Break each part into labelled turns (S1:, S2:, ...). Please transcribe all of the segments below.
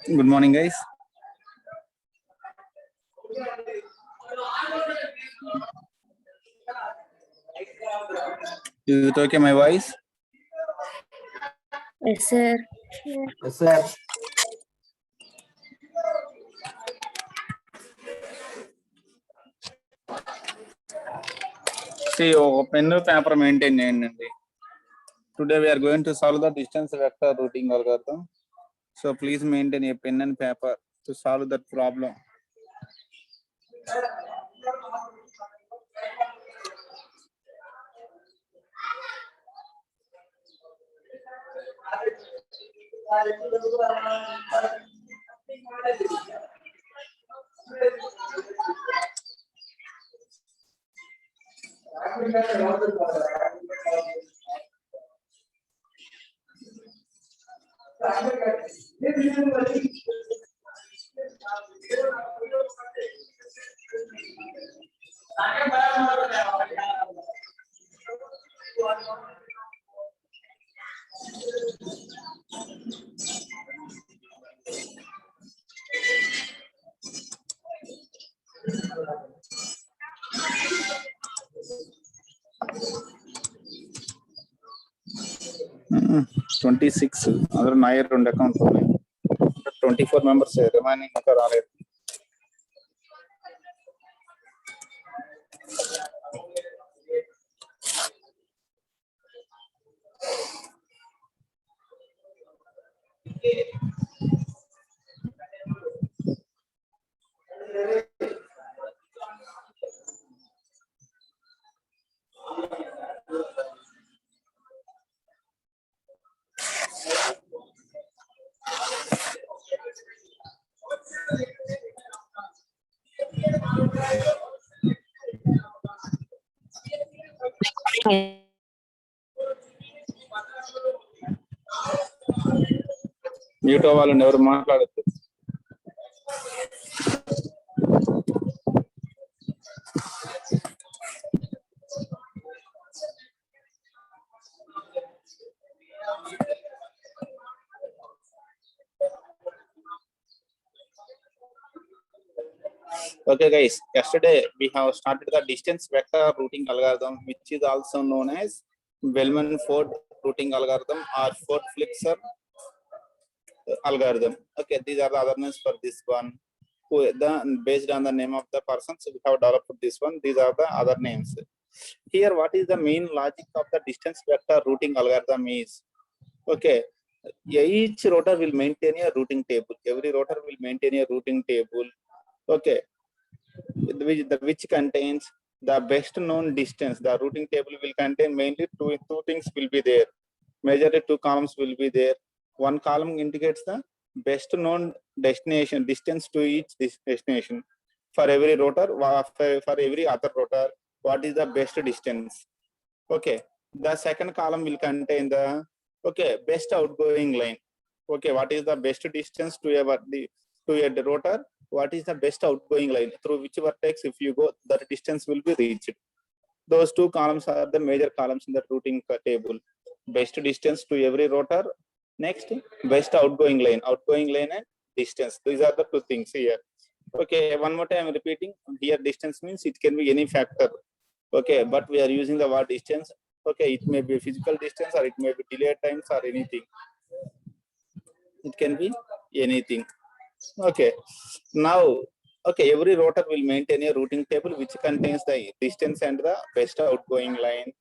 S1: Good morning, guys. Is it okay, my voice?
S2: Yes, sir.
S3: Yes, sir.
S1: See, pen paper maintain చేయండి. Today we are going to solve the distance vector routing algorithm. So please maintain a pen and paper to solve that problem. Mm, 26 other nair రెండు accounts ఉన్నాయి 24 members remaining ఇంకా రాలేదు mute అవ్వాలండి ఎవరు మాట్లాడద్దు Okay, guys, yesterday we have started the distance vector routing algorithm, which is also known as Bellman-Ford routing algorithm or Ford-Flixer algorithm. Okay, these are the other names for this one. Based on the name of the persons we have developed this one, these are the other names. Here, what is the main logic of the distance vector routing algorithm is, okay, each router will maintain a routing table. Every router will maintain a routing table, okay, which contains the best known distance. The routing table will contain mainly two things will be there. Majorly two columns will be there. One column indicates the best known destination, distance to each destination. For every router, for every other router, what is the best distance? Okay. The second column will contain the best outgoing line. Okay, what is the best distance to a router? What is the best outgoing line through which vertex if you go, that distance will be reached. Those two columns are the major columns in the routing table. Best distance to every router. Next, best outgoing line and distance. These are the two things here. Okay, one more time I'm repeating. Here distance means it can be any factor. Okay, but we are using the word distance. Okay, it may be physical distance or it may be delay times or anything. It can be anything. Okay, now, okay, every router will maintain a routing table which contains the distance and the best outgoing line.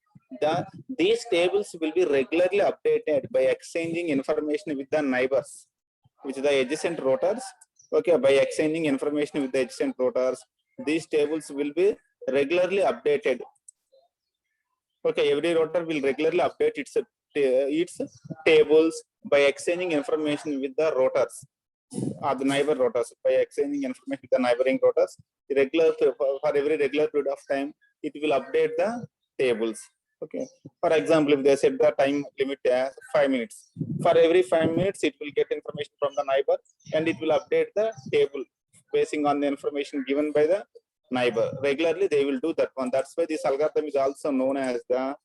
S1: These tables will be regularly updated by exchanging information with the neighbors, with the adjacent routers. Okay, by exchanging information with the adjacent routers, these tables will be regularly updated. Okay, every router will regularly update its tables by exchanging information with the routers or the neighbor routers. By exchanging information with the neighboring routers, for every regular period of time, it will update the tables. Okay. For example, if they set the time limit as 5 minutes, for every 5 minutes, it will get information from the neighbor and it will update the table basing on the information given by the neighbor. Regularly, they will do that one. That's why this algorithm is also known as the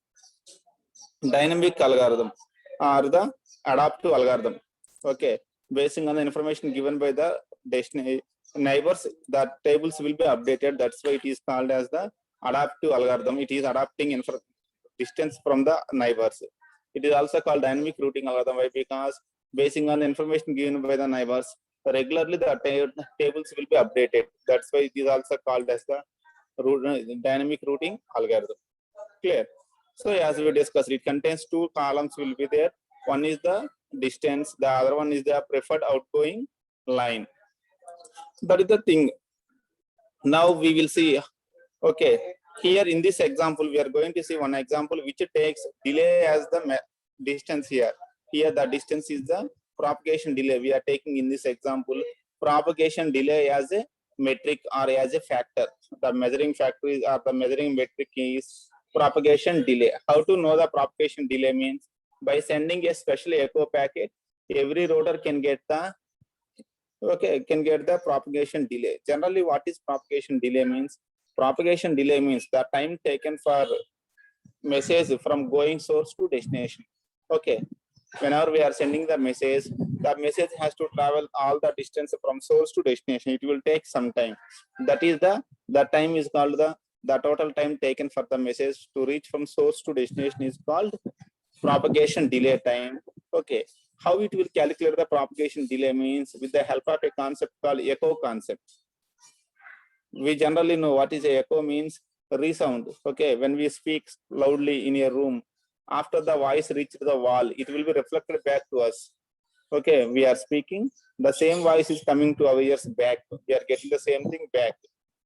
S1: dynamic algorithm or the adaptive algorithm. Okay, basing on the information given by the destination neighbors, the tables will be updated. That's why it is called as the adaptive algorithm. It is adapting distance from the neighbors. It is also called dynamic routing algorithm. Why? Because basing on the information given by the neighbors, regularly the tables will be updated. That's why it is also called as the dynamic routing algorithm. Clear? So as we discussed, it contains two columns will be there. One is the distance, the other one is the preferred outgoing line. That is the thing. Now we will see, okay, here in this example, we are going to see one example which takes delay as the distance here. Here the distance is the propagation delay. We are taking in this example, propagation delay as a metric or as a factor. The measuring factor is, or the measuring metric is propagation delay. How to know the propagation delay means? By sending a special echo packet, every router can get the propagation delay. Generally, what is propagation delay means? Propagation delay means the time taken for message from going source to destination. Okay, whenever we are sending the message has to travel all the distance from source to destination. It will take some time. That is the time is called the total time taken for the message to reach from source to destination is called propagation delay time. Okay, how it will calculate the propagation delay means with the help of a concept called echo concept. We generally know what is a echo means. Resound. Okay, when we speak loudly in a room, after the voice reaches the wall, it will be reflected back to us. Okay, we are speaking, the same voice is coming to our ears back. We are getting the same thing back.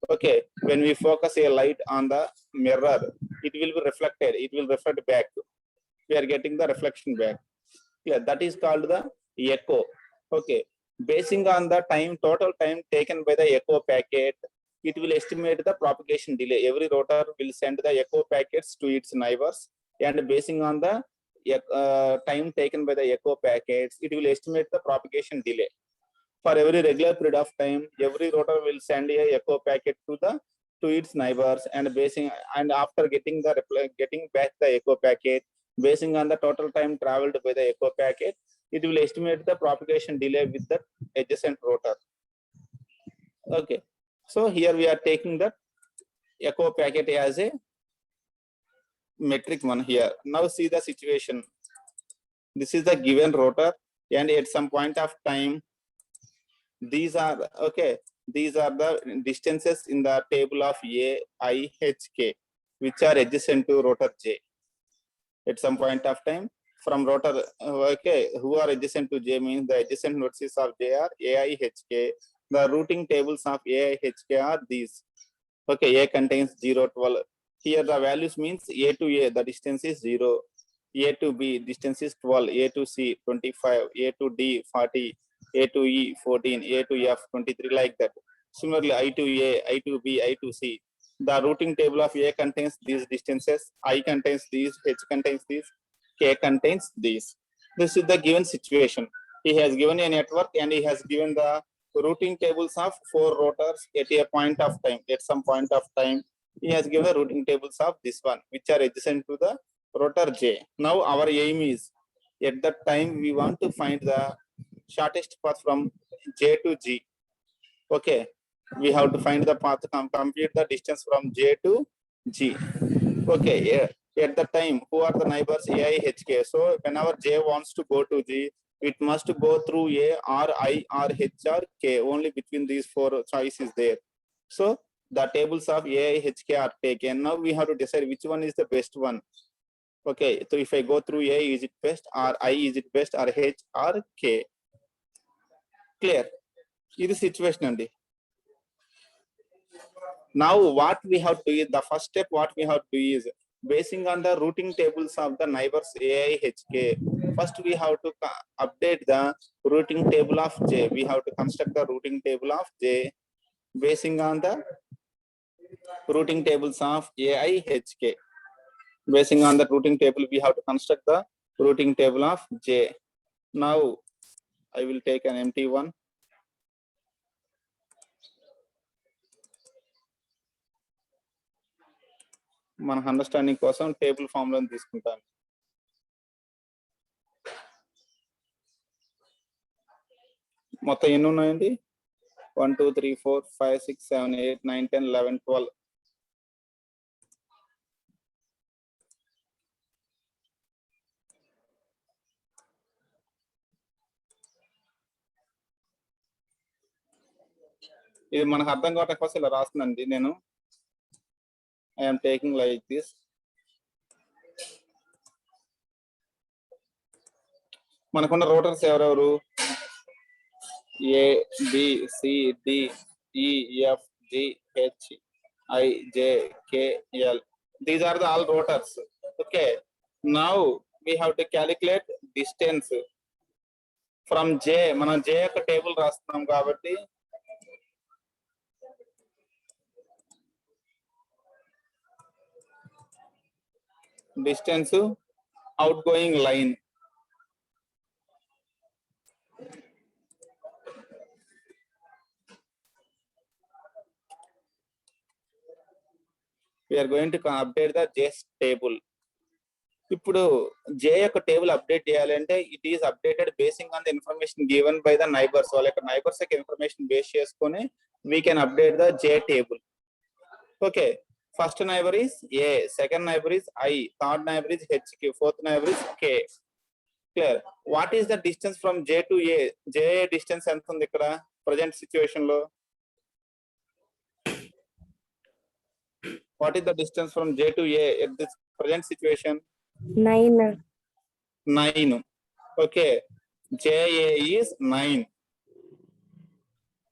S1: Okay, when we focus a light on the mirror, it will be reflected. It will reflect back. We are getting the reflection back. Yeah, that is called the echo. Okay, basing on the total time taken by the echo packet, it will estimate the propagation delay. Every router will send the echo packets to its neighbors, and basing on the time taken by the echo packets, it will estimate the propagation delay. For every regular period of time, every router will send a echo packet to its neighbors, and after getting back the echo packet, basing on the total time traveled by the echo packet, it will estimate the propagation delay with the adjacent router. Okay, so here we are taking the echo packet as a metric one here. Now see the situation. This is the given router, and at some point of time, these are the distances in the table of A, I, H, K, which are adjacent to router J. At some point of time, from router, who are adjacent to J means the adjacent nodes of J are A, I, H, K. The routing tables of A, I, H, K are these. Okay, A contains 0, 12. Here the values means A to A, the distance is 0. A to B, distance is 12. A to C, 25. A to D, 40. A to E, 14. A to F, 23, like that. Similarly, I to A, I to B, I to C. The routing table of A contains these distances. I contains these. H contains these. K contains these. This is the given situation. He has given a network and he has given the routing tables of 4 routers at a point of time. At some point of time, he has given the routing tables of this one, which are adjacent to the router J. Now our aim is, at that time, we want to find the shortest path from J to G. Okay, We have to find the path, compute the distance from J to G. Okay, at the time, who are the neighbors AI, HK? So whenever J wants to go to G, it must go through A or I or H or K. Only between these four choices there. So the tables of AI, HK are taken. Now we have to decide which one is the best one. Okay, so if I go through A, is it best, or I, is it best, or H or K? Clear? This situation andi. Now what we have to do is, the first step what we have to do is, basing on the routing tables of the neighbors AI, HK, first we have to update the routing table of J. We have to construct the routing table of J basing on the routing tables of AI, HK. Basing on the routing table, we have to construct the routing table of J. Now I will take an empty one. మన understanding కోసం table form లో తీసుకుంటాను. మొత్తం ఎన్ని ఉన్నాయండి? 1 2 3 4 5 6 7 8 9 10 11 12. ఇది మనకు అర్థం కావటం కోసం ఇలా రాస్తుందండి. నేను ఐఎమ్ టేకింగ్ లైక్ దిస్. మనకున్న రూటర్స్ ఎవరెవరు? A, B, C, D, E, F, G, H, I, J, K, L. These are the all rotors. Okay. Now we have to calculate distance from J. మనం J యొక్క table రాస్తున్నాం కాబట్టి distance outgoing line. We are going to update the J table. ఇప్పుడు J యొక్క table update చేయాలంటే it is updated basing on the information given by the neighbours. వాళ్ళ యొక్క neighbours యొక్క ఇన్ఫర్మేషన్ బేస్ చేసుకొని we can update the J table. Okay, first neighbour is A, second neighbour is I, third neighbour is HK, fourth neighbour is K. Clear? What is the distance from J to A? J distance ఎంత ఉంది ఇక్కడ present situation లో? What is the distance from J to A at this present situation? 9. Okay, JA is 9.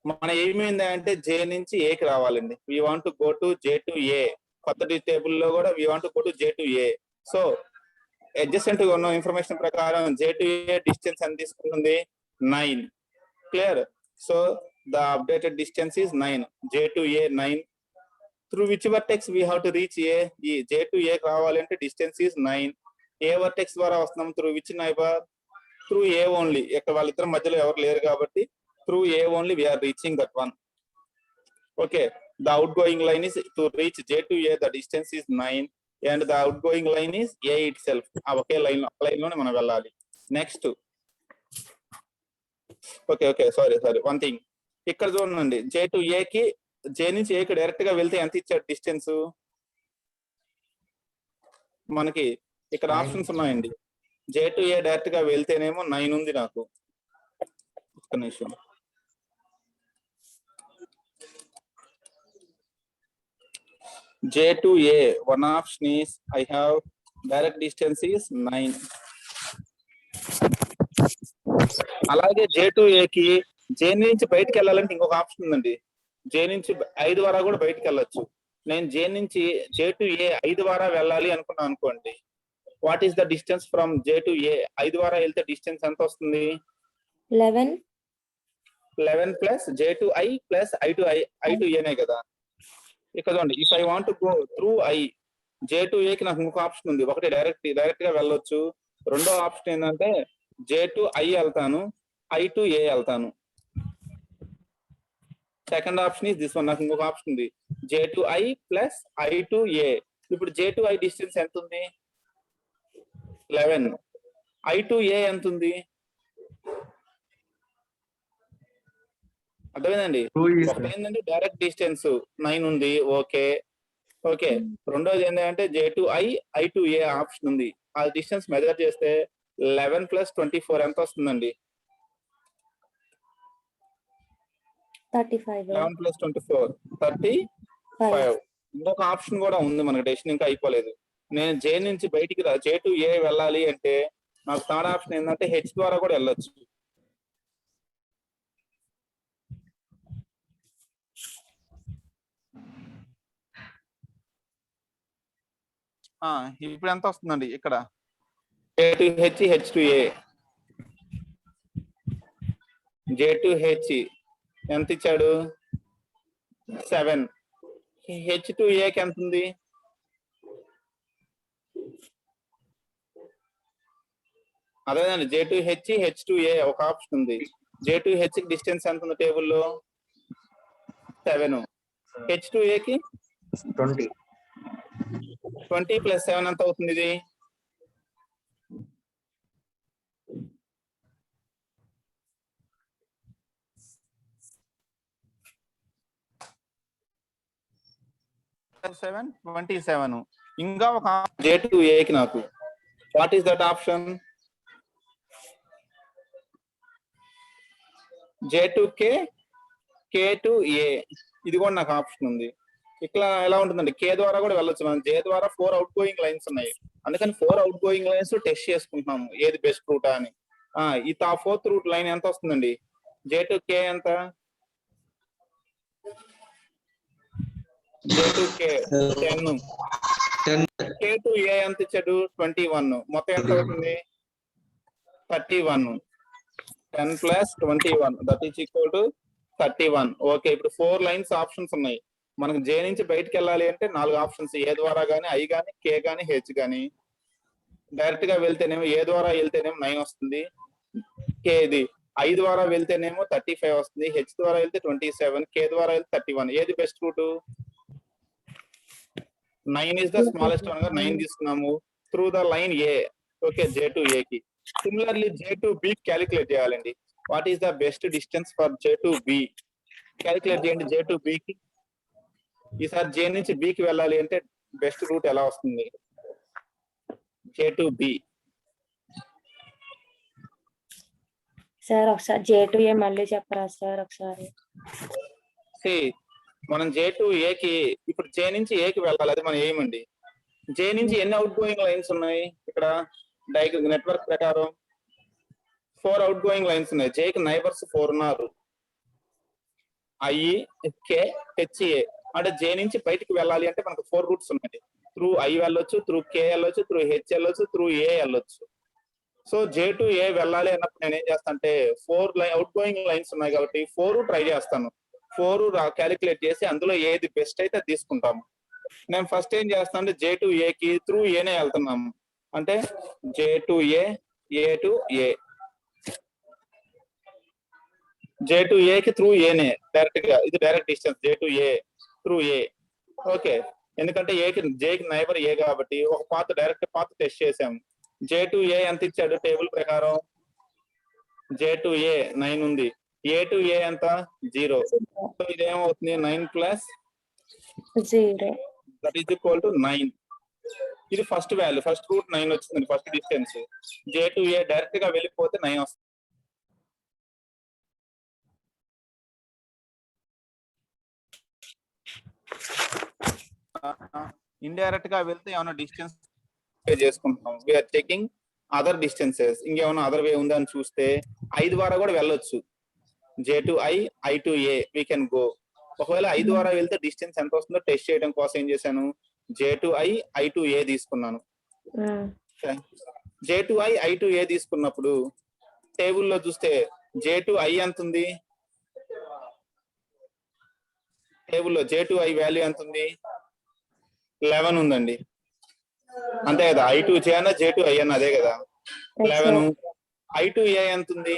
S1: మన ఏమైంది అంటే J నుంచి A కి రావాలండి. We want to go to J to A. కొత్త టేబుల్ లో కూడా we want to go to J to A. So adjacent గా ఉన్న ఇన్ఫర్మేషన్ ప్రకారం J to A డిస్టెన్స్ ఎంత తీసుకుంటుంది? 9. Clear? So the updated distance is 9. J to A 9. Through which vertex we have to reach A? J to A రావాలంటే distance is 9. A vertex ద్వారా వస్తున్నాం. Through which neighbor? Through A only. ఇక్కడ వాళ్ళిద్దరి మధ్యలో ఎవరు లేరు కాబట్టి through A only we are reaching that one. Okay, the outgoing line is to reach J to A, the distance is 9 and the outgoing line is A itself. Okay line లోనే మనం వెళ్ళాలి. Next okay sorry one thing ఇక్కడ చూడండి. J to A కి J నుంచి A కి direct గా వెళ్తే ఎంత ఇచ్చాడు డిస్టెన్స్? మనకి ఇక్కడ ఆప్షన్స్ ఉన్నాయండి. J to A డైరెక్ట్ గా వెళ్తేనేమో 9 ఉంది నాకు. ఒక్క నిమిషం. J to A, one option is I have direct distance is 9. అలాగే J to A కి J నుంచి బయటకు వెళ్ళాలంటే ఇంకొక ఆప్షన్ ఉందండి. J నుంచి I ద్వారా కూడా బయటకు వెళ్ళొచ్చు. నేను J నుంచి J to A I ద్వారా వెళ్ళాలి అనుకున్నాను అనుకోండి. What is the distance from J to A? I ద్వారా వెళ్తే డిస్టెన్స్ ఎంత వస్తుంది? 11 plus J to I plus I to A నే కదా. ఇక్కడ చూడండి, if I want to go through I, J to A కి నాకు ఇంకొక ఆప్షన్ ఉంది. ఒకటి డైరెక్ట్ గా వెళ్ళొచ్చు. రెండో ఆప్షన్ ఏంటంటే J to I వెళ్తాను, I to A వెళ్తాను. Second option is this one. నాకు ఇంకొక ఆప్షన్ ఉంది, J to I plus I to A. ఇప్పుడు J to I డిస్టెన్స్ ఎంత ఉంది? 11. I to A ఎంత ఉంది? అర్థమైందండి.
S2: Two is
S1: ఒకటి ఏంటంటే డైరెక్ట్ డిస్టెన్స్ 9 ఉంది, ఓకే ఓకే. రెండోది ఏంటంటే J2I I2A ఆప్షన్ ఉంది. ఆ డిస్టెన్స్ మెజర్ చేస్తే 11 + 24 ఎంత వస్తుందండి?
S3: 35.
S1: 11 + 24 35. ఇంకొక ఆప్షన్ కూడా ఉంది మనకి, డెసిషన్ ఇంకా అయిపోలేదు. నేను J నుంచి బయటికి J2A వెళ్ళాలి అంటే నాకు థర్డ్ ఆప్షన్ ఏంటంటే H ద్వారా కూడా వెళ్ళొచ్చు. ఇప్పుడు ఎంత వస్తుందండి ఇక్కడ? J2H H2A. J2H ఎంత ఇచ్చాడు? 7. H2Aకి ఎంత ఉంది? అదేనండి, J2H H2A ఒక ఆప్షన్ ఉంది. J2H కి డిస్టెన్స్ ఎంత ఉంది టేబుల్లో? 7. H2Aకి
S2: 20.
S1: 20 + 7 ఎంత అవుతుంది ఇది? +7 27. ఇంకా ఒక J2Aకి నాకు what is that option? J2K K2A ఇది కూడా నాకు ఆప్షన్ ఉంది. ఇట్లా ఎలా ఉంటుందండి? K ద్వారా కూడా వెళ్ళొచ్చు. మనం J ద్వారా 4 అవుట్ గోయింగ్ లైన్స్ ఉన్నాయి, అందుకని 4 అవుట్ గోయింగ్ లైన్స్ టెస్ట్ చేసుకుంటున్నాము ఏది బెస్ట్ రూట్ అని. ఈ 4th రూట్ లైన్ ఎంత వస్తుందండి? J2K ఎంత? J2K 10. K2A ఎంత ఇచ్చాడు? 21. మొత్తం ఎంత అవుతుంది? 31. 10 + 21 that is equal to 31. Okay, ఇప్పుడు 4 లైన్స్ ఆప్షన్స్ ఉన్నాయి. మనకు J నుంచి బయటకు వెళ్ళాలి అంటే 4 ఆప్షన్స్, ఏ ద్వారా కానీ, I కానీ, K కానీ, H కానీ. డైరెక్ట్ గా వెళ్తేనేమో A ద్వారా వెళ్తేనేమో 9 వస్తుంది, K ఇది I ద్వారా వెళ్తేనేమో 35 వస్తుంది, H ద్వారా వెళ్తే 27, K ద్వారా వెళ్తే 31. ఏది best route? 9 is the smallest one గా 9 తీసుకున్నాము through the line A. Okay, J2A కి. సిమిలర్లీ J2B క్యాలిక్యులేట్ చేయాలండి. What is the best distance for J2B? Calculate చేయండి J2B కి. ఈసారి J నుంచి B కి వెళ్ళాలి అంటే బెస్ట్ రూట్ ఎలా వస్తుంది? J2B.
S3: సార్ ఒకసారి J2A మళ్ళీ చెప్పరా సార్ ఒకసారి?
S1: మనం J2A కి ఇప్పుడు J నుంచి A కి వెళ్ళాలి, అది మనం ఏమండి. J నుంచి ఎన్ని అవుట్ గోయింగ్ లైన్స్ ఉన్నాయి ఇక్కడ? డయాగ్రమ్ నెట్వర్క్ ప్రకారం 4 అవుట్ గోయింగ్ లైన్స్ ఉన్నాయి. J కి నైబర్స్ 4 ఉన్నారు, I K H A. అంటే J నుంచి బయటికి వెళ్ళాలి అంటే మనకు 4 రూట్స్ ఉన్నాయి. త్రూ I వెళ్ళొచ్చు, త్రూ K వెళ్ళొచ్చు, త్రూ H వెళ్ళొచ్చు, త్రూ A వెళ్ళొచ్చు. సో J2A వెళ్ళాలి అన్నప్పుడు నేను ఏం చేస్తాను అంటే 4 అవుట్ గోయింగ్ లైన్స్ ఉన్నాయి కాబట్టి 4 ట్రై చేస్తాను. 4 క్యాలిక్యులేట్ చేసి అందులో ఏది బెస్ట్ అయితే తీసుకుంటాము. నేను ఫస్ట్ ఏం చేస్తాను అంటే J2A కి త్రూ ఏనే వెళ్తున్నాము, అంటే J2A A2A. J2A కి త్రూ ఏనే డైరెక్ట్ గా, ఇది direct distance J2A through A. Okay, ఎందుకంటే J కి నైబర్ A కాబట్టి ఒక పాత్ డైరెక్ట్ పాత్ టెస్ట్ చేసాము. J2A ఎంత ఇచ్చాడు టేబుల్ ప్రకారం? J2A 9 ఉంది, A2A ఎంత? 0. సో ఇదేమవుతుంది 9 +
S3: 0
S1: దట్ ఈస్ ఈక్వల్ టు 9. ఇది ఫస్ట్ వాల్యూ, ఫస్ట్ రూట్ 9 వచ్చింది, ఫస్ట్ డిస్టెన్స్. J2A డైరెక్ట్ గా వెళ్ళిపోతే 9 వస్తుంది. ఇండైరెక్ట్ గా వెళ్తే ఏమైనా డిస్టెన్స్ చేసుకుంటున్నాం, వీఆర్ చెకింగ్ అదర్ డిస్టెన్సెస్. ఇంకేమైనా అదర్ వే ఉందని చూస్తే I ద్వారా కూడా వెళ్ళొచ్చు. J2I I2A we can go. ఒకవేళ I ద్వారా వెళ్తే డిస్టెన్స్ ఎంత వస్తుందో టెస్ట్ చేయడం కోసం ఏం చేశాను, J2I I2A తీసుకున్నాను. J2I I2A తీసుకున్నప్పుడు టేబుల్లో చూస్తే J2I ఎంత ఉంది? టేబుల్లో J2I వాల్యూ ఎంత ఉంది? 11 ఉందండి, అంతే కదా. I2J అన్న J2I అన్న అదే కదా, 11. I2A ఎంత ఉంది?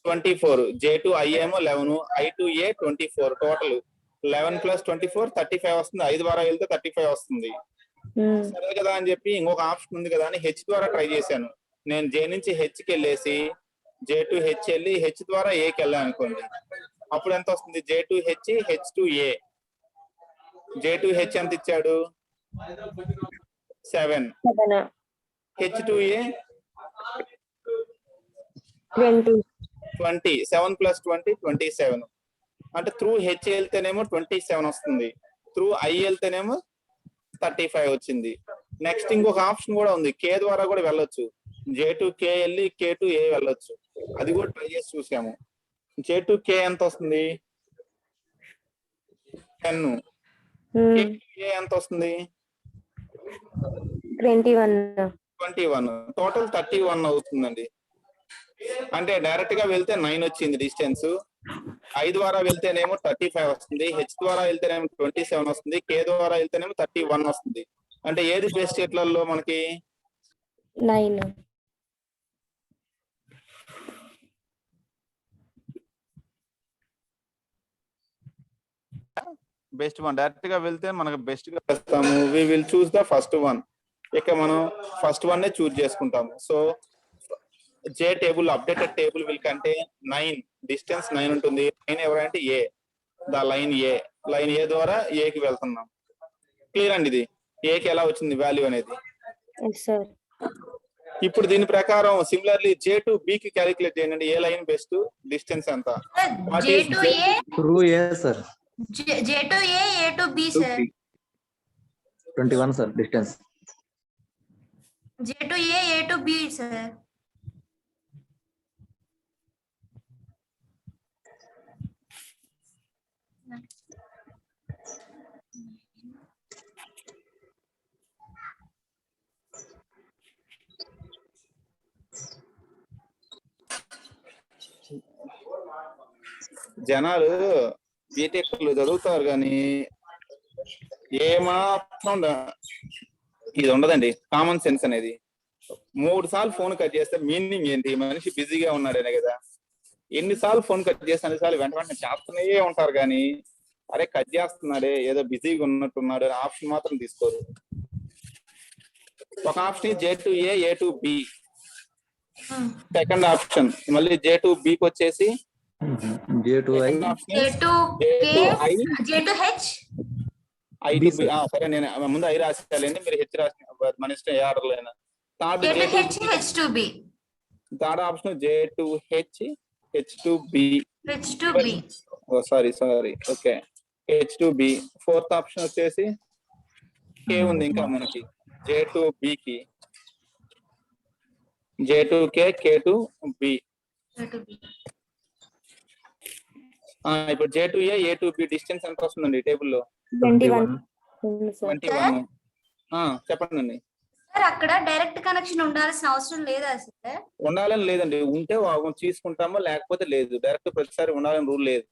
S1: 24. J2I ఏమో 11, I2A 24. టోటల్ 11 + 24 35 వస్తుంది. 5 ద్వారా వెళ్తే 35 వస్తుంది. సరే కదా అని చెప్పి ఇంకొక ఆప్షన్ ఉంది కదా అని H ద్వారా ట్రై చేశాను. నేను J నుంచి H కి వెళ్ళేసి జే టు హెచ్ వెళ్ళి హెచ్ ద్వారా ఏకి వెళ్ళాం అనుకోండి, అప్పుడు ఎంత వస్తుంది? J to H H to A. J to H ఎంత ఇచ్చాడు? 7.
S3: 7
S1: హెచ్ టు ఏ
S3: 20
S1: 20. 7 + 20 27. అంటే త్రూ హెచ్ వెళ్తేనేమో 27 వస్తుంది, త్రూ ఐ వెళ్తేనేమో 35 వచ్చింది. నెక్స్ట్ ఇంకొక ఆప్షన్ కూడా ఉంది, కే ద్వారా కూడా వెళ్ళొచ్చు. జే టు కే వెళ్ళి కే టు ఏ వెళ్ళొచ్చు, అది కూడా ట్రై చేసి చూసాము. జే టు కే ఎంత వస్తుంది? 10. కే టు ఏ ఎంత వస్తుంది? 21. టోటల్ 31 అవుతుందండి. అంటే డైరెక్ట్ గా వెళ్తే 9 వచ్చింది డిస్టెన్స్, ఐ ద్వారా వెళ్తేనేమో 35 వస్తుంది, హెచ్ ద్వారా వెళ్తేనేమో 27 వస్తుంది, కే ద్వారా వెళ్తేనేమో 31 వస్తుంది. అంటే ఏది బెస్ట్ ఎట్లలో మనకి?
S3: 9.
S1: Best one. డైరెక్ట్ గా వెళ్తే మనకు బెస్ట్ గా వస్తాము. We will choose the first one. ఇక మనం ఫస్ట్ వన్ నే చూస్ చేసుకుంటాము. So J table, updated table will కంటే 9, డిస్టెన్స్ 9 ఉంటుంది. 9 ఎవరంటే A, the line A. Line A ద్వారా ఏకి వెళ్తున్నాం. క్లియర్ అండి? ఇది ఏకి ఎలా వచ్చింది వాల్యూ అనేది.
S3: Yes, sir.
S1: ఇప్పుడు దీని ప్రకారం సిమిలర్లీ జే టు బి కి క్యాలిక్యులేట్ చేయండి. ఏ లైన్ బెస్ట్, డిస్టెన్స్ ఎంత?
S2: J to A,
S4: Through A, sir.
S2: J to A to B, sir.
S4: 21, sir, distance.
S2: J to A to B, sir.
S1: జనాలు బీటెక్లు చదువుతారు కానీ ఏమాత్రం ఇది ఉండదండి, కామన్ సెన్స్ అనేది. 3 సార్లు ఫోన్ కట్ చేస్తే మీనింగ్ ఏంటి? మనిషి బిజీగా ఉన్నాడనే కదా. ఎన్నిసార్లు ఫోన్ కట్ చేస్తే అన్నిసార్లు వెంట వెంటనే చేస్తూనే ఉంటారు కానీ అరే కట్ చేస్తున్నాడే ఏదో బిజీగా ఉన్నట్టున్నాడు అనే ఆప్షన్ మాత్రం తీసుకోరు. ఒక option J to A to B. Second option మళ్ళీ జే టు బికి వచ్చేసి
S4: J to I.
S2: J to K, J to H.
S1: I to B. సరే నేను ముందు ఐ రాసేయాలండి, మీరు హెచ్ రాసి మన ఇష్టం ఏ ఆర్డర్ లో అయినా.
S2: J to H, H to B.
S1: Third option J to H H to B.
S2: H to B.
S1: Sorry okay, H to B. Fourth option వచ్చేసి కే ఉంది ఇంకా మనకి, జే టు బి కి J to K, K to B.
S2: J to B.
S1: ఇప్పుడు J to A to B distance ఎంత వస్తుందండి టేబుల్లో?
S3: 21.
S1: 21. చెప్పండి అండి.
S2: సార్ అక్కడ డైరెక్ట్ కనెక్షన్ ఉండాల్సిన అవసరం లేదా సార్?
S1: ఉండాలని లేదండి, ఉంటే తీసుకుంటామో లేకపోతే లేదు. డైరెక్ట్ ప్రతిసారి ఉండాలని రూల్ లేదు.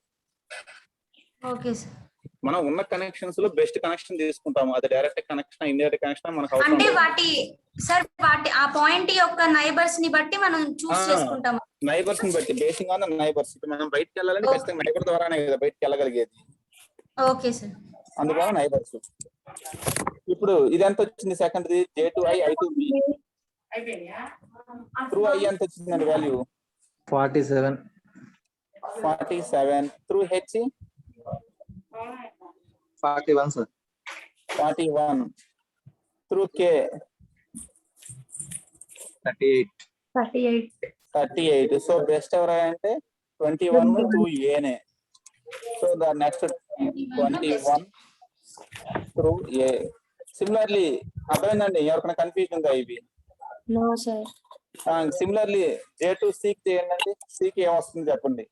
S2: Okay sir.
S1: మనం ఉన్న కనెక్షన్స్ లో బెస్ట్ కనెక్షన్ తీసుకుంటాము. అది డైరెక్ట్ కనెక్షన్, ఇండైరెక్ట్ కనెక్షన్ మనకు అవసరం
S2: అంటే
S1: లేదు.
S2: ఆ పాయింట్ యొక్క నైబర్స్ ని బట్టి మనం చూస్ చేసుకుంటాం.
S1: నైబర్స్ ని బట్టి, బేసింగ్ ఆన్ నైబర్స్. మనం బయటకు వెళ్ళాలని ఖచ్చితంగా నైబర్ ద్వారానే కదా బయటకు వెళ్ళగలిగేది.
S2: Okay sir.
S1: అందువల్ల నైబర్స్. ఇప్పుడు ఇది ఎంత వచ్చింది? Second J to I to B. Through I ఎంత వచ్చిందండి value?
S4: 47.
S1: 47. Through H
S4: 41, sir.
S1: 41. Through K
S4: 38.
S1: 38. So best ఎవరంటే 21 త్రూ ఏనే. So the next 21 through A. Similarly అర్థమైందండి? ఎవరికైనా కన్ఫ్యూజన్ ఉందా ఇవి?
S3: No, sir.
S1: Similarly J to C చేయండి. సికి ఏమొస్తుంది చెప్పండి.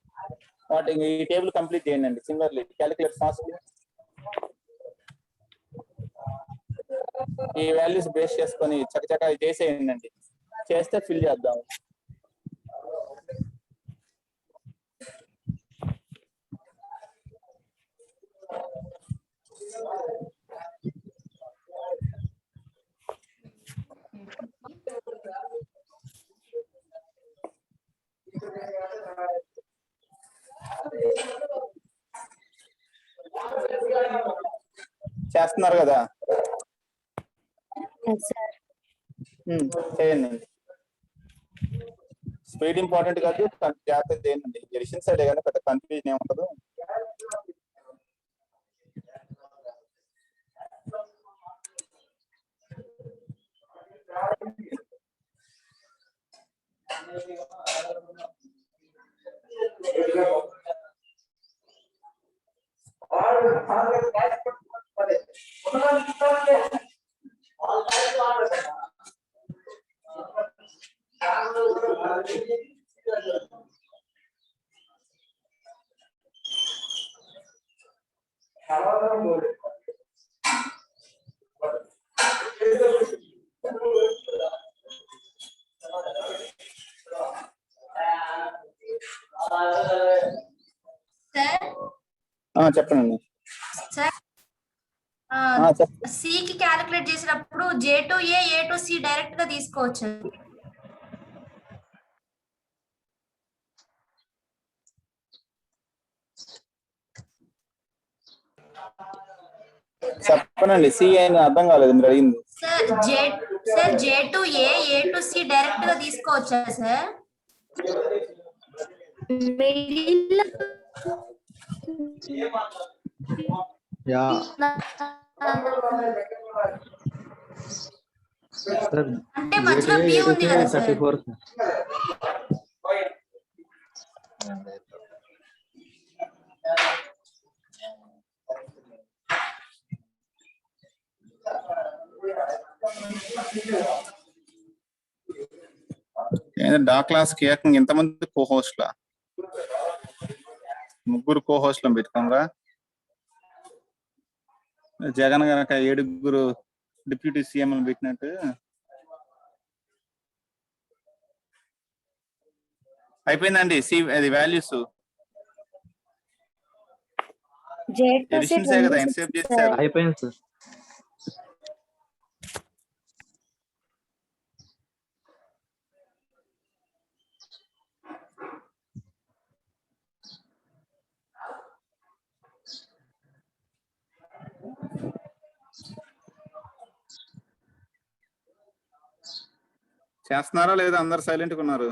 S1: వాటి ఈ టేబుల్ కంప్లీట్ చేయండి. Similarly calculate fastly. ఈ వాల్యూస్ బేస్ చేసుకొని చక్కచక్క చేసేయండి. చేస్తే ఫిల్ చేద్దాం. చేస్తున్నారు కదా?
S3: Yes, sir.
S1: చేయండి. వెయిట్ ఇంపార్టెంట్ కాదు, జాగ్రత్త చేయండి. ఎడిషన్ సైడ్ కానీ పెద్ద కన్ఫ్యూజన్ ఏముండదు.
S2: సార్
S1: చెప్పండి.
S2: సార్ సి కి క్యాలిక్యులేట్ చేసినప్పుడు J2A A2C డైరెక్ట్ గా తీసుకోవచ్చు.
S1: చెప్పనండి. సి అని అర్థం కాలేదు మీరు అడిగింది.
S2: సార్ J2A A2C డైరెక్ట్ గా తీసుకోవచ్చా సార్?
S4: యా సార్
S2: అంటే మధ్యలో B ఉంది కదా సార్.
S4: 34
S1: డా క్లాస్ కి ఏకంగా ఎంతమంది కో హోస్ట్లా? ముగ్గురు కో హోస్ట్లను పెట్టుకోమరా. జగన్ గనక 7 డిప్యూటీ సీఎం పెట్టినట్టు అయిపోయిందండి. అది వాల్యూస్ ఎడిషన్సే కదా ఎంతసేపు చేశారు.
S4: అయిపోయింది సార్.
S1: చేస్తున్నారా లేదా? అందరు సైలెంట్ గా ఉన్నారు.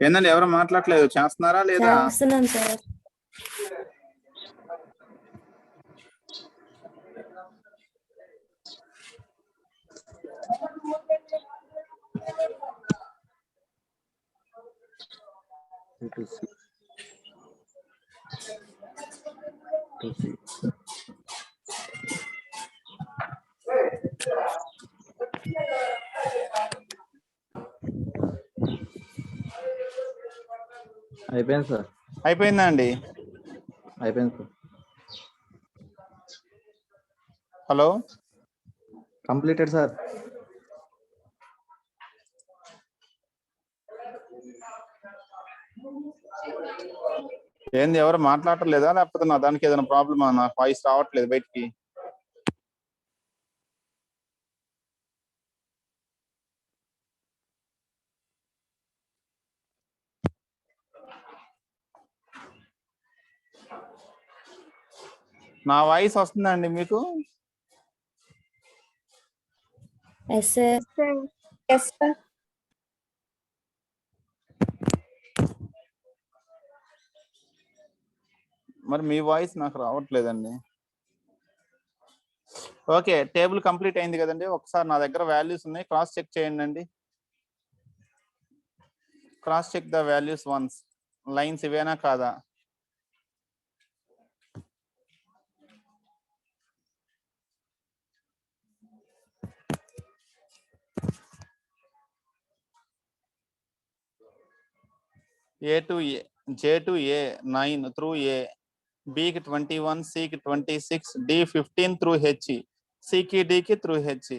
S1: ఏందండి ఎవరు మాట్లాడలేదు? చేస్తున్నారా లేదా?
S3: చేస్తున్నాం సార్.
S4: అయిపోయింది సార్.
S1: అయిపోయిందా అండి?
S4: అయిపోయింది సార్.
S1: Hello,
S4: completed sir.
S1: ఏంది ఎవరు మాట్లాడలేదా? లేకపోతే నా దానికి ఏదైనా ప్రాబ్లమా? నా వాయిస్ రావట్లేదు బయటికి. నా వాయిస్ వస్తుందండి మీకు?
S3: Yes sir. Yes sir.
S1: మరి మీ వాయిస్ నాకు రావట్లేదండి. ఓకే, టేబుల్ కంప్లీట్ అయింది కదండి. ఒకసారి నా దగ్గర వాల్యూస్ ఉన్నాయి, క్రాస్ చెక్ చేయండి అండి. Cross check the values once. Lines ఇవేనా కాదా? J2A 9 through A, B కి 21, C కి 26, D 15 through H, C కి D కి through H,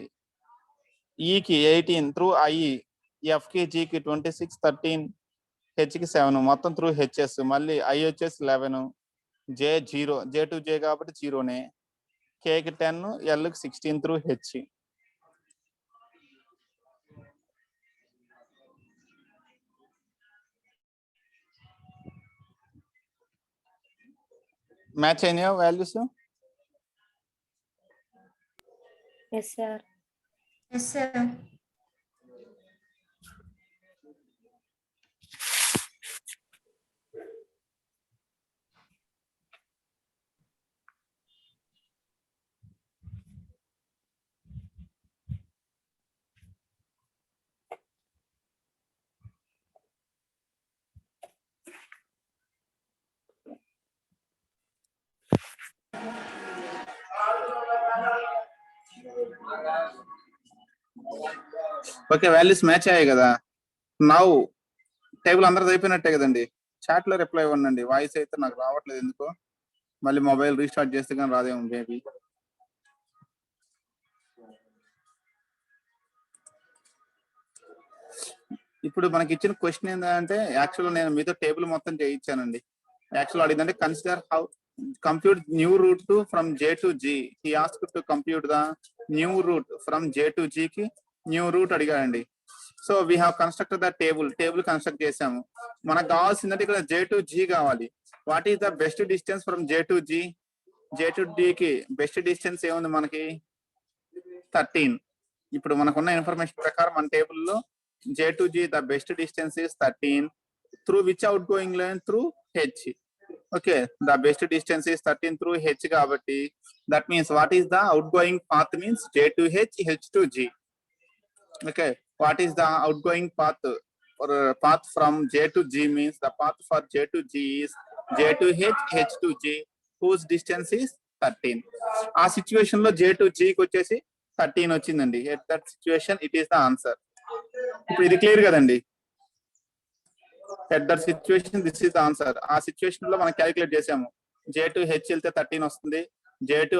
S1: E కి 18 through I, F కి G కి 26, 13, H కి 7 మొత్తం త్రూ హెచ్ఎస్, మళ్ళీ I వచ్చేసి 11, J 0, J to J కాబట్టి 0నే, K కి 10, L కి 16 త్రూ హెచ్. మ్యాచ్ అయినాయా values?
S3: Yes, sir.
S2: Yes, sir.
S1: Okay, values match అయ్యాయి కదా. నౌ టేబుల్ అందరిది అయిపోయినట్టే కదండి. చాట్ లో రిప్లై ఇవ్వండి. వాయిస్ అయితే నాకు రావట్లేదు ఎందుకో, మళ్ళీ మొబైల్ రీస్టార్ట్ చేస్తే కానీ రాదేమో మేబీ. ఇప్పుడు మనకి ఇచ్చిన క్వశ్చన్ ఏంటంటే, యాక్చువల్ నేను మీతో టేబుల్ మొత్తం చేయించానండి. యాక్చువల్ అడిగిందంటే consider how compute new route to from J to G. He asked to compute the new route from J to G కి న్యూ రూట్ అడిగాడండి. So we have constructed the table construct చేసాము. మనకు కావాల్సిందంటే ఇక్కడ J to G కావాలి. What is the best distance from J to G? J to D కి best distance ఏముంది మనకి? 13. ఇప్పుడు మనకున్న ఇన్ఫర్మేషన్ ప్రకారం మన టేబుల్లో J to G the best distance is 13, through which outgoing line? Through H. Okay, the best distance is 13 through H కాబట్టి that means what is the outgoing path means J to H, H to G. Okay, what is the outgoing path or path from J to G means the path for J to G is J to H, H to G, whose distance is 13. ఆ situation లో J to G కి వచ్చేసి 13 వచ్చిందండి. At that situation it is the answer. ఇప్పుడు ఇది clear కదండి. At that situation this is the answer. ఆ situation లో మనం క్యాలిక్యులేట్ చేసాము. J to H వెళ్తే 13 వస్తుంది, J to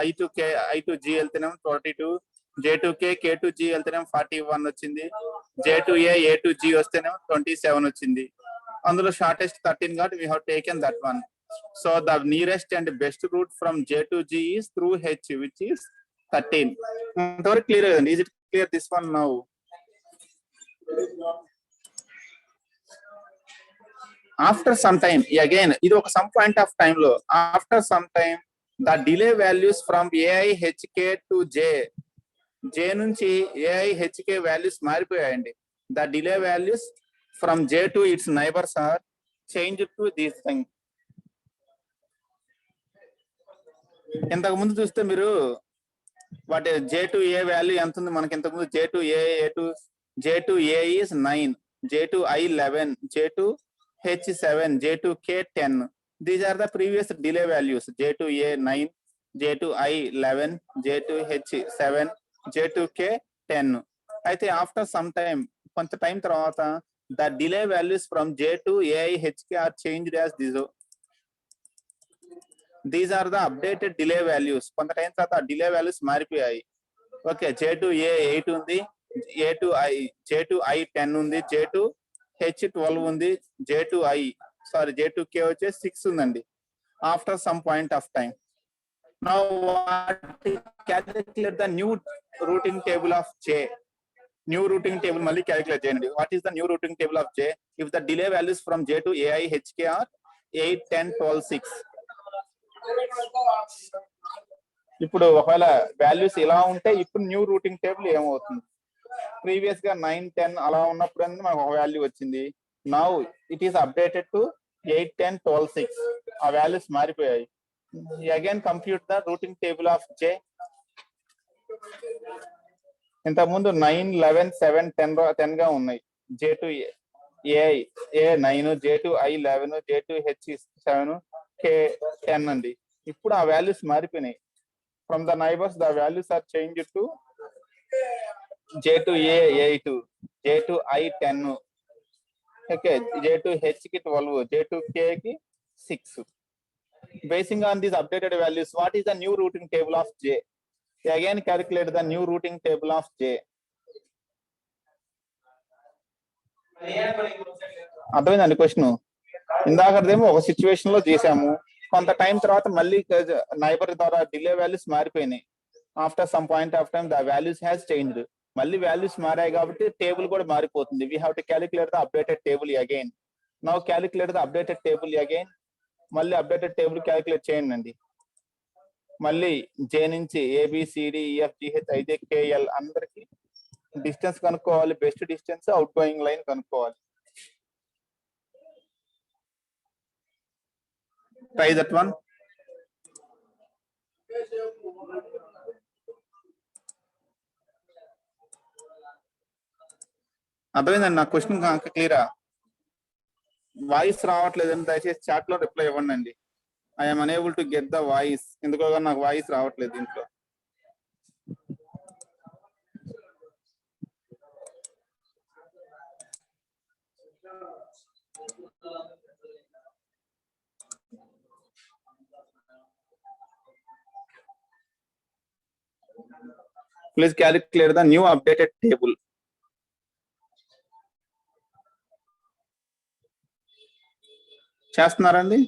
S1: I to K, I to G వెళ్తేనేమో 42, J to K, K to G వెళ్తేనేమో 41 వచ్చింది, J to A to G వస్తేనేమో 27 వచ్చింది. అందులో షార్టెస్ట్ 13 కాబట్టి we have taken that one. So the nearest and best route from J to G is through H, which is 13. ఇంతవరకు clear కదండి. Is it clear this one now? After some time, again ఇది ఒక some point of time లో, after some time the delay values from AIHK to J నుంచి AIHK values మారిపోయాయండి. The delay values from J to its neighbors are changed to this thing. ఇంతకు ముందు చూస్తే మీరు వాటి J to A value ఎంత ఉంది మనకి? ఇంతకు ముందు J to A is 9, J to I 11, J to H 7, J to K 10. These are the previous delay values. J to A 9, J to I 11, J to H 7, J to K 10. అయితే after some time, కొంత time తర్వాత the delay values from J to AIHK are changed as these. These are the updated delay values. కొంత time తర్వాత delay values మారిపోయాయి. Okay, J to A 8 ఉంది, J to I 10 ఉంది, J to H 12 ఉంది, J to K వచ్చే 6 ఉందండి. After some point of time now calculate the new routing table of J. New routing table మళ్ళీ calculate చేయండి. What is the new routing table of J? If the delay values from J to AIHK are 8, 10, 12, 6. ఇప్పుడు ఒకవేళ values ఇలా ఉంటే ఇప్పుడు new routing table ఏమవుతుంది? Previous గా 9, 10 అలా ఉన్నప్పుడు మనకు ఒక వాల్యూ వచ్చింది. Now it is updated to 8, 10, 12, 6. ఆ వాల్యూస్ మారిపోయాయి. Again compute the routing table of J. ఇంతకుముందు 9, 11, 7, 10 గా ఉన్నాయి. J to A 9, J to I 11, J to H 7, K 10 అండి. ఇప్పుడు ఆ వాల్యూస్ మారిపోయినాయి. From the neighbours the values are change to J to A 8, J to I 10, okay, J to H ki 12, J to K ki 6. Basing on these updated values, what is the new routing table of J? Again calculate the new routing table of J. అర్థమైందండి question. ఇందాకదేమో ఒక situation లో చేసాము, కొంత time తర్వాత మళ్ళీ neighbour ద్వారా delay values మారిపోయినాయి. After some point of time the values has changed. మళ్ళీ వాల్యూస్ మారాయి కాబట్టి టేబుల్ కూడా మారిపోతుంది. We have to calculate the updated table again. Now calculate the updated table again. మళ్ళీ అప్డేటెడ్ టేబుల్ క్యాలిక్యులేట్ చేయండి అండి. మళ్ళీ జే నుంచి ABCDEFGH IJKL అందరికి డిస్టెన్స్ కనుక్కోవాలి. Best distance outgoing line కనుక్కోవాలి. Try that one. అర్థమైందండి నా క్వశ్చన్ క్లియరా? వాయిస్ రావట్లేదని దయచేసి చాట్ లో రిప్లై ఇవ్వండి అండి. I'm unable to get the voice. ఎందుకో నాకు వాయిస్ రావట్లేదు దీంట్లో. Please calculate the new updated table. చేస్తున్నారండి?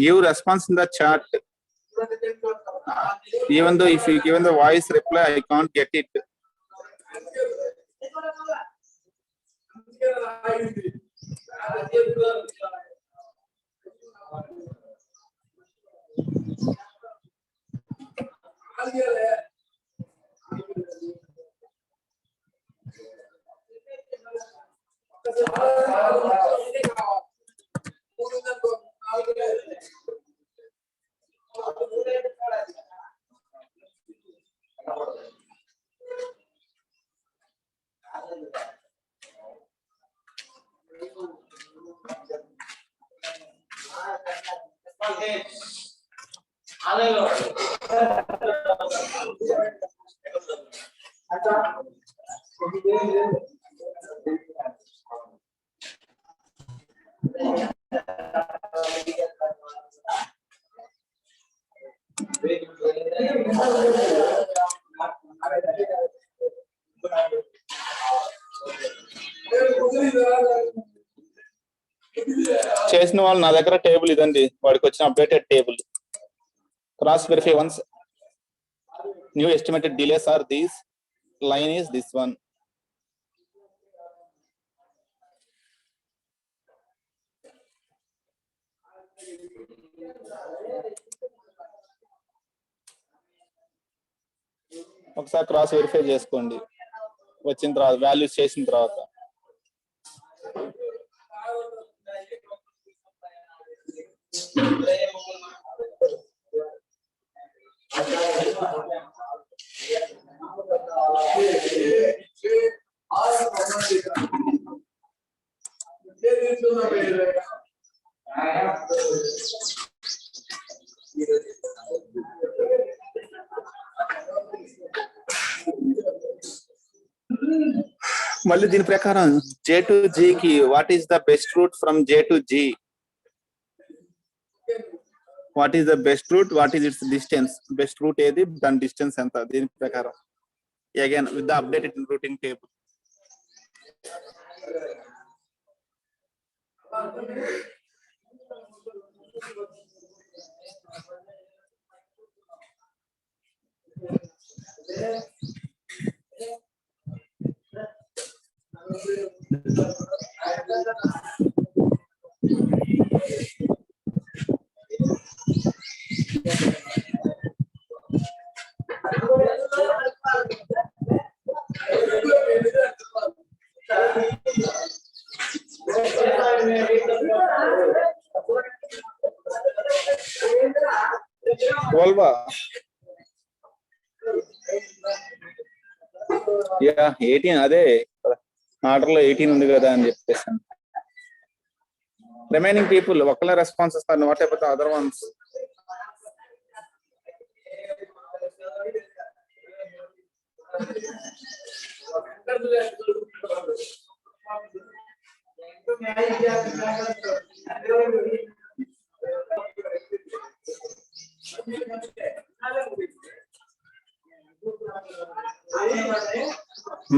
S1: Give response in the chat. Even though if you given the voice reply, I can't get it. చేసిన వాళ్ళు నా దగ్గర టేబుల్ ఇదండి, వాడికి వచ్చిన updated table. Cross verify once. New estimated delays are these. Line is this one. ఒకసారి cross verify చేసుకోండి వచ్చిన తర్వాత, వాల్యూస్ చేసిన తర్వాత. మళ్ళీ దీని ప్రకారం J to G కి what is the best route from J to G? What is the best route, what is its distance? Best route ఏది, దాని డిస్టెన్స్ ఎంత? దీని ప్రకారం again with the updated routing table. Volva. Yeah, 18 అదే order లో 18 ఉంది కదా అని చెప్పేసి. రిమైనింగ్ పీపుల్ ఒకళ్ళ రెస్పాన్స్ ఇస్తారు. What about the other once?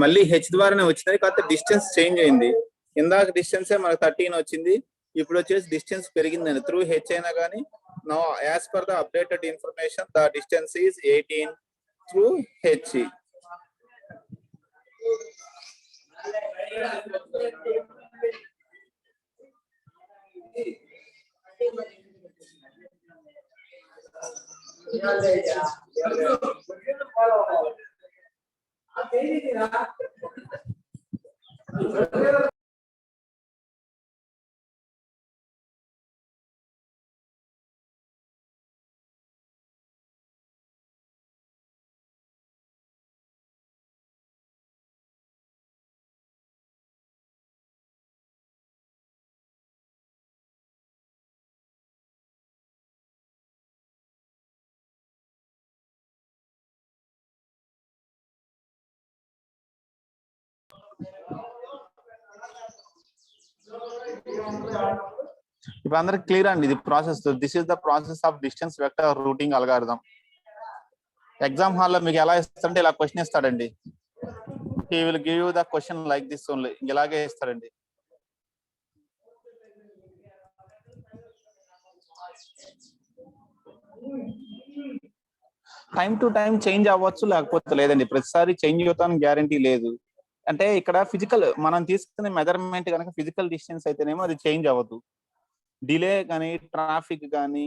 S1: మళ్ళీ హెచ్ ద్వారానే వచ్చింది, కాకపోతే డిస్టెన్స్ చేంజ్ అయింది. ఇందాక డిస్టెన్స్ మనకు 13 వచ్చింది, ఇప్పుడు వచ్చేసి డిస్టెన్స్ పెరిగిందండి. త్రూ హెచ్ అయినా కానీ no as per the updated information the distance is 18 through H. ఇప్పుడు అందరికి క్లియర్ అండి ఇది process. This is the process of distance vector routing algorithm. Exam హాల్లో మీకు ఎలా ఇస్తారంటే ఇలా క్వశ్చన్ ఇస్తాడండి. He will give you the question like this only. ఇలాగే ఇస్తాడండి. టైం టు టైం చేంజ్ అవ్వచ్చు, లేకపోతే లేదండి. ప్రతిసారి చేంజ్ అవుతాను గ్యారంటీ లేదు. అంటే ఇక్కడ ఫిజికల్ మనం తీసుకునే మెజర్మెంట్ కనుక ఫిజికల్ డిస్టెన్స్ అయితేనేమో అది చేంజ్ అవ్వదు. డిలే కానీ ట్రాఫిక్ కానీ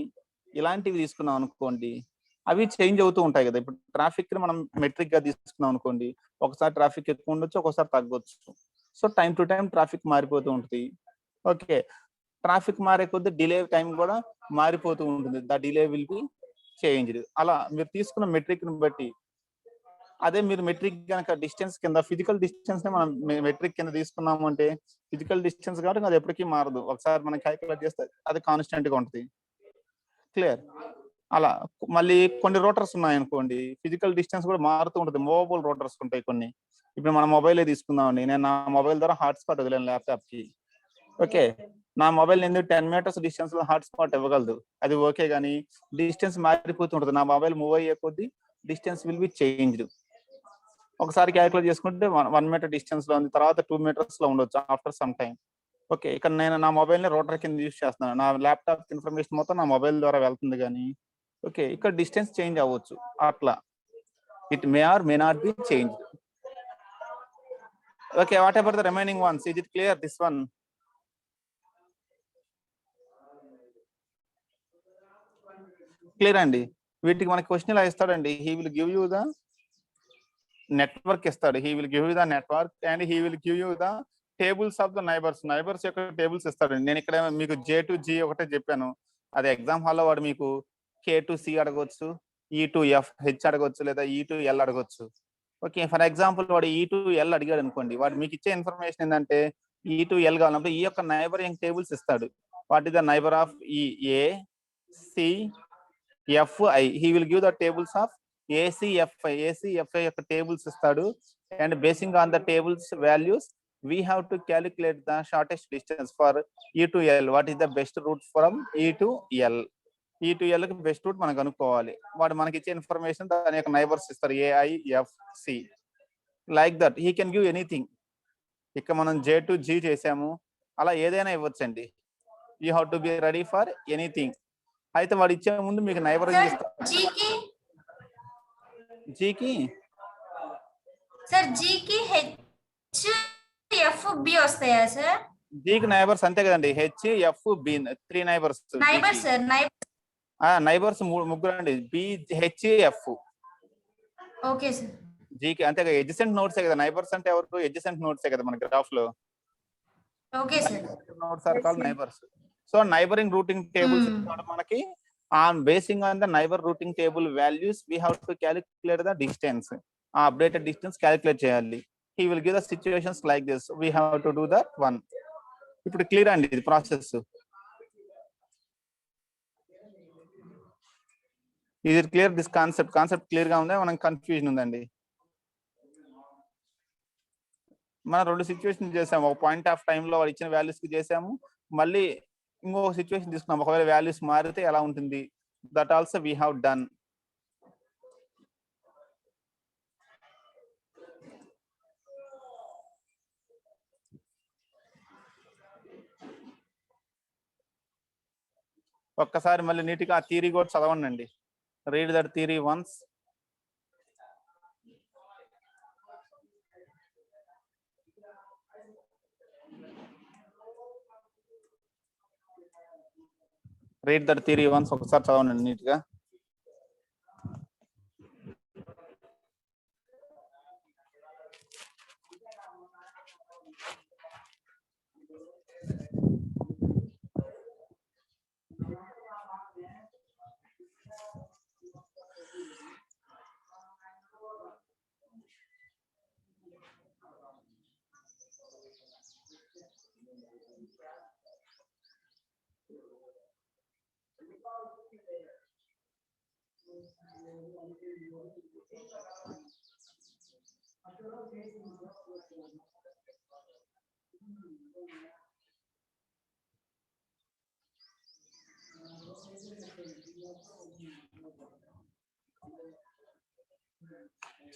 S1: ఇలాంటివి తీసుకున్నాం అనుకోండి, అవి చేంజ్ అవుతూ ఉంటాయి కదా. ఇప్పుడు ట్రాఫిక్ ని మనం మెట్రిక్ గా తీసుకున్నాం అనుకోండి, ఒకసారి ట్రాఫిక్ ఎక్కువ ఉండొచ్చు, ఒకసారి తగ్గొచ్చు. So time to time traffic మారిపోతూ ఉంటుంది. ఓకే, ట్రాఫిక్ మారే కొద్ది డిలే టైం కూడా మారిపోతూ ఉంటుంది. The delay will be changed. అలా మీరు తీసుకున్న మెట్రిక్ ని బట్టి, అదే మీరు మెట్రిక్ కనుక డిస్టెన్స్ కింద ఫిజికల్ డిస్టెన్స్ ని మనం మెట్రిక్ కింద తీసుకున్నాము అంటే ఫిజికల్ డిస్టెన్స్ కాబట్టి అది ఎప్పటికీ మారదు. ఒకసారి మనం క్యాలిక్యులేట్ చేస్తే అది కాన్స్టెంట్ గా ఉంటుంది. క్లియర్? అలా మళ్ళీ కొన్ని రోటర్స్ ఉన్నాయి అనుకోండి, ఫిజికల్ డిస్టెన్స్ కూడా మారుతూ ఉంటుంది. మూవబుల్ రోటర్స్ ఉంటాయి కొన్ని. ఇప్పుడు మన మొబైలే తీసుకుందామండి. నేను నా మొబైల్ ద్వారా హాట్స్పాట్ వదిలేను ల్యాప్టాప్ కి. ఓకే, నా మొబైల్ ఎందుకు 10 మీటర్స్ డిస్టెన్స్ లో హాట్స్పాట్ ఇవ్వగలదు, అది ఓకే. కానీ డిస్టెన్స్ మారిపోతుంటుంది. నా మొబైల్ మూవ్ అయ్యే కొద్దీ డిస్టెన్స్ విల్ బి చేంజ్డ్. ఒకసారి క్యాలిక్యులేట్ చేసుకుంటే 1 మీటర్ డిస్టెన్స్ లో ఉంది, తర్వాత 2 మీటర్స్ లో ఉండొచ్చు ఆఫ్టర్ సమ్ టైం. ఓకే, ఇక్కడ నేను నా మొబైల్ ని రోటర్ కింద యూజ్ చేస్తున్నాను. నా ల్యాప్టాప్ ఇన్ఫర్మేషన్ మొత్తం నా మొబైల్ ద్వారా వెళ్తుంది. కానీ ఓకే, ఇక్కడ డిస్టెన్స్ చేంజ్ అవ్వచ్చు. అట్లా it may or may not be change. Okay, what about the remaining ones? Is it clear this one? Clear అండి. వీటికి మనకి క్వశ్చన్ ఇలా ఇస్తాడండి. He will give you the network ఇస్తాడు. He will give you the network and he will give you the tables of the neighbours. Neighbours యొక్క tables ఇస్తాడండి. నేను ఇక్కడ మీకు J to G ఒకటే చెప్పాను. అది ఎగ్జామ్ హాల్లో వాడు మీకు K to C అడగొచ్చు, E to F H అడగొచ్చు, లేదా E to L అడగొచ్చు. ఓకే, ఫర్ ఎగ్జాంపుల్ వాడు E to L అడిగాడు అనుకోండి, వాడు మీకు ఇచ్చే ఇన్ఫర్మేషన్ ఏంటంటే E to L కావాలంటే ఈ యొక్క నైబరింగ్ టేబుల్స్ ఇస్తాడు. What is the neighbour of A, C, F, I. He will give the tables of ACFI. ACFI యొక్క టేబుల్స్ ఇస్తాడు. And basing on the tables values we have to calculate the shortest distance for E to L. What is the best route from E to L? E to L కి best route మనం కనుక్కోవాలి. వాడు మనకి ఇచ్చే information దాని యొక్క neighbours ఇస్తారు, AI, F, C. Like that he can give anything. ఇక మనం J to G చేసాము, అలా ఏదైనా ఇవ్వచ్చండి. You have to be ready for anything. అయితే వాడు ఇచ్చే ముందు మీకు నైబరింగ్ ఇస్తారు. జీకి
S2: సార్ జీకి HFB వస్తాయా సార్?
S1: జీకి నైబర్స్ అంతే కదండి. HFB 3 neighbours.
S2: Neighbours sir,
S1: neighbours ముగ్గురు అండి. BHF.
S2: Okay sir.
S1: జీకి అంతే కదా. ఎడ్జసెంట్ నోడ్సే కదా. నైబర్స్ అంటే ఎవరు? ఎడ్జసెంట్ నోడ్సే కదా మన గ్రాఫ్ లో.
S2: Okay sir.
S1: Nodes are called neighbours. So neighbouring routing tables మనకి on basing on the neighbor routing table values we have to calculate the distance. ఆ అప్డేటెడ్ డిస్టెన్స్ క్యాలిక్యులేట్ చేయాలి. he will give the situations like this. We have to do that one. ఇప్పుడు clear అండి ఇది process. ఇది clear this concept clear గా ఉందా, మనకు confusion ఉందండి? మనం 2 సిచ్యువేషన్ చేసాము. ఒక పాయింట్ ఆఫ్ టైమ్ లో ఇచ్చిన వాల్యూస్ కి చేసాము, మళ్ళీ ఇంకొక సిచ్యువేషన్ తీసుకున్నాం, ఒకవేళ వాల్యూస్ మారితే ఎలా ఉంటుంది. That also we have done. ఒక్కసారి మళ్ళీ నీట్గా ఆ థియరీ కూడా చదవండి. Read that theory once. Read that theory once, ఒకసారి చదవండి నీట్గా.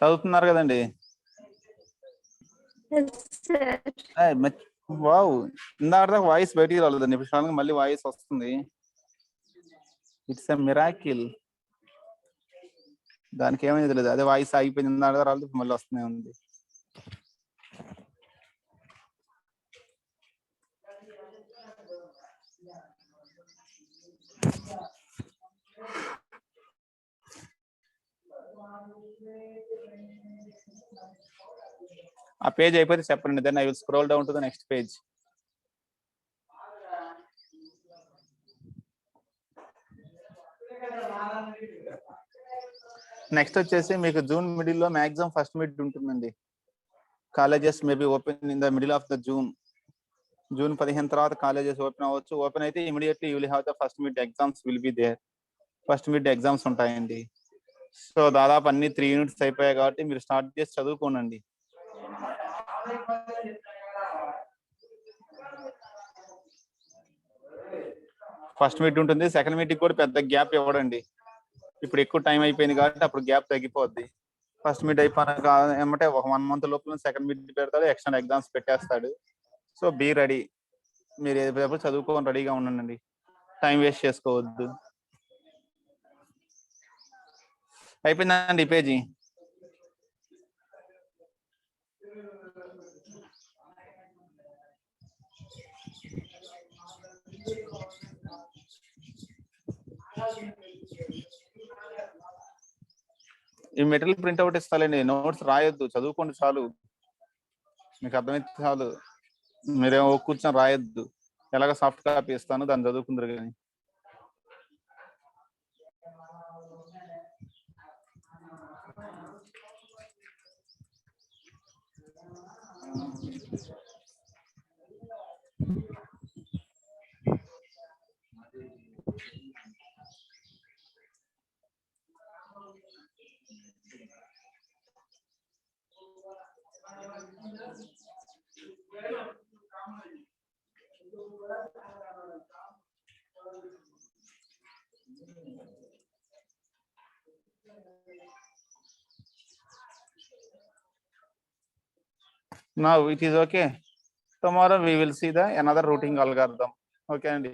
S1: చదువుతున్నారు కదండి? వావ్, ఇందాక వాయిస్ బయటికి రాలేదండి, ఇప్పుడు మళ్ళీ వాయిస్ వస్తుంది. It's a miracle. దానికి ఏమైంది లేదు, అదే వాయిస్ ఆగిపోయింది, ఇందాక రాలేదు, మళ్ళీ వస్తూనే ఉంది. ఆ పేజ్ అయిపోతే చెప్పండి, then I will scroll down to the next page. Next వచ్చేసి మీకు జూన్ మిడిల్ లో మాక్సిమం ఫస్ట్ మిడ్ ఉంటుందండి. Colleges maybe open in the middle of the June. June 15 తర్వాత కాలేజెస్ ఓపెన్ అవ్వచ్చు. ఓపెన్ అయితే immediately you will have the first mid exams will be there. First mid exams ఉంటాయండి. సో దాదాపు అన్ని 3 units అయిపోయాయి కాబట్టి మీరు స్టార్ట్ చేసి చదువుకోనండి. ఫస్ట్ మీట్ ఉంటుంది, సెకండ్ మీటింగ్ కూడా పెద్ద గ్యాప్ ఇవ్వడండి. ఇప్పుడు ఎక్కువ టైం అయిపోయింది కాబట్టి అప్పుడు గ్యాప్ తగ్గిపోద్ది. ఫస్ట్ మీట్ అయిపోయినాక ఏమంటే ఒక 1 month లోపల సెకండ్ మీట్ పెడతాడు, ఎక్స్టర్నల్ ఎగ్జామ్స్ పెట్టేస్తాడు. సో బీ రెడీ, మీరు ఎప్పుడు చదువుకోని రెడీగా ఉండండి, టైం వేస్ట్ చేసుకోవద్దు. అయిపోయిందండి ఈ పేజీ. ఈ మెటీరియల్ ప్రింట్అవుట్ ఇస్తానండి, నోట్స్ రాయొద్దు, చదువుకోండి చాలు, మీకు అర్థమైతే చాలు. మీరేమో కూర్చొని రాయొద్దు. ఎలాగ సాఫ్ట్ కాపీ ఇస్తాను, దాన్ని చదువుకుందరు కానీ. Now it is okay. Tomorrow we will see the another routing algorithm. Okay, and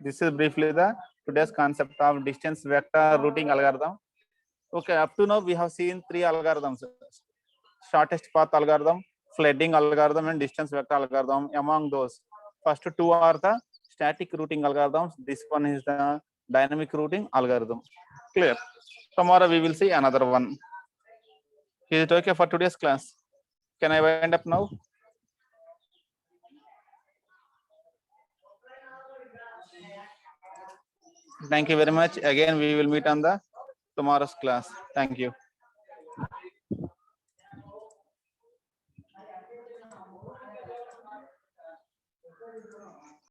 S1: this is briefly the today's concept of distance vector routing algorithm. Okay, up to now we have seen 3 algorithms: shortest path algorithm, flooding algorithm, and distance vector algorithm. Among those, first 2 are the static routing algorithms. This one is the dynamic routing algorithm. Clear? Tomorrow we will see another one. Is it okay for today's class? Can I wind up now? Thank you very much. Again, we will meet on the tomorrow's class. Thank you.